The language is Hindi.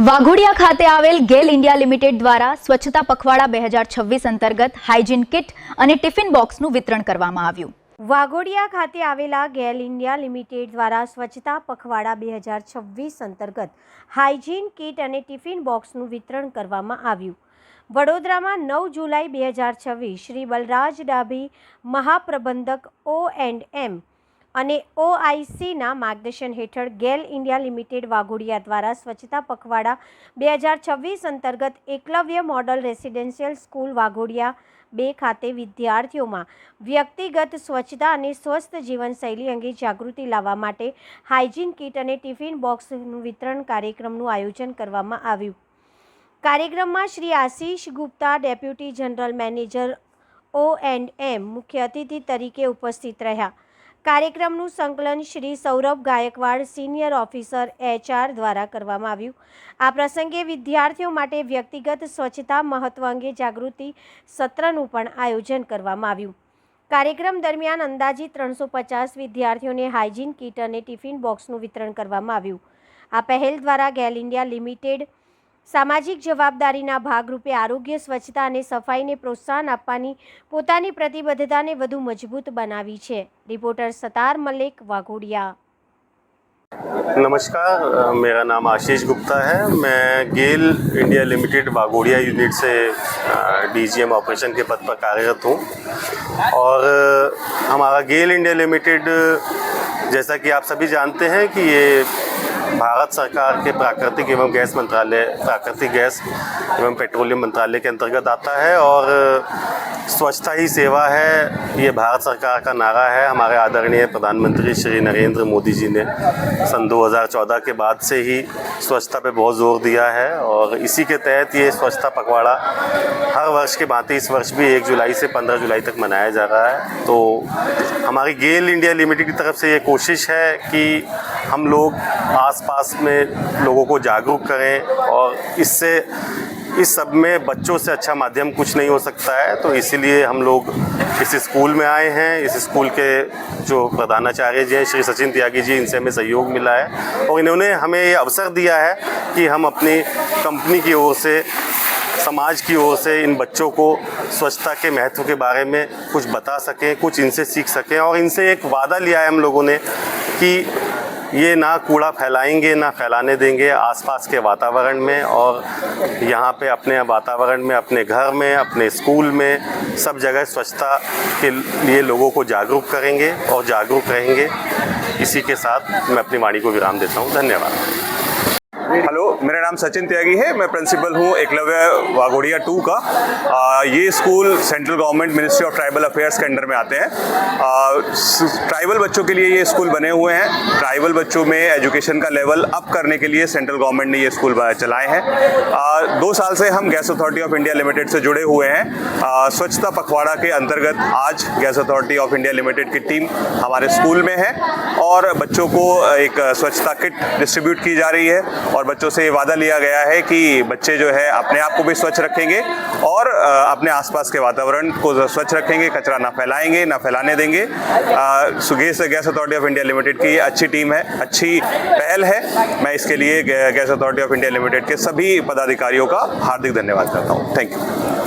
વાઘોડિયા ખાતે આવેલ ગેલ ઇન્ડિયા લિમિટેડ દ્વારા સ્વચ્છતા પખવાડા 2026 અંતર્ગત હાઇજીન કિટ અને ટિફિન બોક્સનું વિતરણ કરવામાં આવ્યું। વાઘોડિયા ખાતે આવેલા ગેલ ઇન્ડિયા લિમિટેડ દ્વારા સ્વચ્છતા પખવાડા 2026 અંતર્ગત હાઇજીન કિટ અને ટિફિન બોક્સનું વિતરણ કરવામાં આવ્યું। વડોદરામાં 9 જુલાઈ 2026 શ્રી બલરાજ ડાભી મહાપ્રબંધક O&M અને OICના માર્ગદર્શન હેઠળ ગેલ ઇન્ડિયા લિમિટેડ વાઘોડિયા દ્વારા સ્વચ્છતા પખવાડા 2026 અંતર્ગત Eklavya model residential school Waghodia 2 ખાતે વિદ્યાર્થીઓમાં વ્યક્તિગત સ્વચ્છતા અને સ્વસ્થ જીવનશૈલી અંગે જાગૃતિ લાવવા માટે હાઇજીન કિટ અને ટિફિન બોક્સનું વિતરણ કાર્યક્રમનું આયોજન કરવામાં આવ્યું। કાર્યક્રમમાં Shri Ashish Gupta deputy general manager O&M મુખ્ય અતિથિ તરીકે ઉપસ્થિત રહ્યા। કાર્યક્રમનું સંકલન Shri Saurabh Gaikwad senior officer HR દ્વારા કરવામાં આવ્યું। આ પ્રસંગે વિદ્યાર્થીઓ માટે વ્યક્તિગત સ્વચ્છતા મહત્વ અંગે જાગૃતિ સત્રનું પણ આયોજન કરવામાં આવ્યું। કાર્યક્રમ દરમિયાન અંદાજિત 350 વિદ્યાર્થીઓને હાઇજીન કિટ અને ટિફિન બોક્સનું વિતરણ કરવામાં આવ્યું। આ પહેલ દ્વારા ગેલ ઇન્ડિયા લિમિટેડ સામાજિક જવાબદારીના ભાગરૂપે આરોગ્ય સ્વચ્છતા અને સફાઈને પ્રોત્સાહન આપવાની પોતાની પ્રતિબદ્ધતાને વધુ મજબૂત બનાવી છે। રિપોર્ટર સતાર મલિક, વાઘોડિયા। नमस्कार, मेरा नाम आशीष गुप्ता है। मैं गेल इंडिया लिमिटेड वाघोडिया यूनिट से DGM ऑपरेशन के पद पर कार्यरत हूँ और हमारा गेल इंडिया लिमिटेड जैसा कि आप सभी जानते हैं कि ये भारत सरकार के प्राकृतिक एवं गैस एवं पेट्रोलियम मंत्रालय के अंतर्गत आता है और स्वच्छता ही सेवा है, ये भारत सरकार का नारा है। हमारे आदरणीय प्रधानमंत्री श्री नरेंद्र मोदी जी ने सन 2014 के बाद से ही स्वच्छता पे बहुत जोर दिया है और इसी के तहत ये स्वच्छता पखवाड़ा हर वर्ष के भांति इस वर्ष भी 1 जुलाई से 15 जुलाई तक मनाया जा रहा है। तो हमारी गेल इंडिया लिमिटेड की तरफ से ये कोशिश है कि हम लोग आसपास में लोगों को जागरूक करें और इससे इस सब में बच्चों से अच्छा माध्यम कुछ नहीं हो सकता है। तो इसीलिए हम लोग इस स्कूल में आए हैं। इस स्कूल के जो प्रधानाचार्य जी हैं श्री सचिन त्यागी जी, इनसे हमें सहयोग मिला है और इन्होंने हमें ये अवसर दिया है कि हम अपनी कंपनी की ओर से, समाज की ओर से इन बच्चों को स्वच्छता के महत्व के बारे में कुछ बता सकें, कुछ इनसे सीख सकें। और इनसे एक वादा लिया है हम लोगों ने कि ये ना कूड़ा फैलाएंगे, ना फैलाने देंगे आसपास के वातावरण में और यहाँ पे अपने वातावरण में, अपने घर में, अपने स्कूल में, सब जगह स्वच्छता के लिए लोगों को जागरूक करेंगे और जागरूक रहेंगे। इसी के साथ मैं अपनी वाणी को विराम देता हूँ। धन्यवाद। हेलो, मेरा नाम सचिन त्यागी है। मैं प्रिंसिपल हूँ एकलव्य वाघोडिया 2 का। ये school central government ministry of tribal affairs के अंडर में आते हैं। ट्राइबल बच्चों के लिए ये स्कूल बने हुए हैं। ट्राइबल बच्चों में एजुकेशन का लेवल अप करने के लिए सेंट्रल गवर्नमेंट ने ये स्कूल चलाए हैं। 2 साल से हम gas authority of India limited से जुड़े हुए हैं। स्वच्छता पखवाड़ा के अंतर्गत आज gas authority of India limited की टीम हमारे स्कूल में है और बच्चों को एक स्वच्छता किट डिस्ट्रीब्यूट की जा रही है और बच्चों से ये वादा लिया गया है कि बच्चे जो है अपने आप को भी स्वच्छ रखेंगे और अपने आसपास के वातावरण को स्वच्छ रखेंगे, कचरा ना फैलाएंगे, ना फैलाने देंगे। Gas authority of India limited की अच्छी टीम है, अच्छी पहल है। मैं इसके लिए gas authority of India limited के सभी पदाधिकारियों का हार्दिक धन्यवाद करता हूँ। Thank you.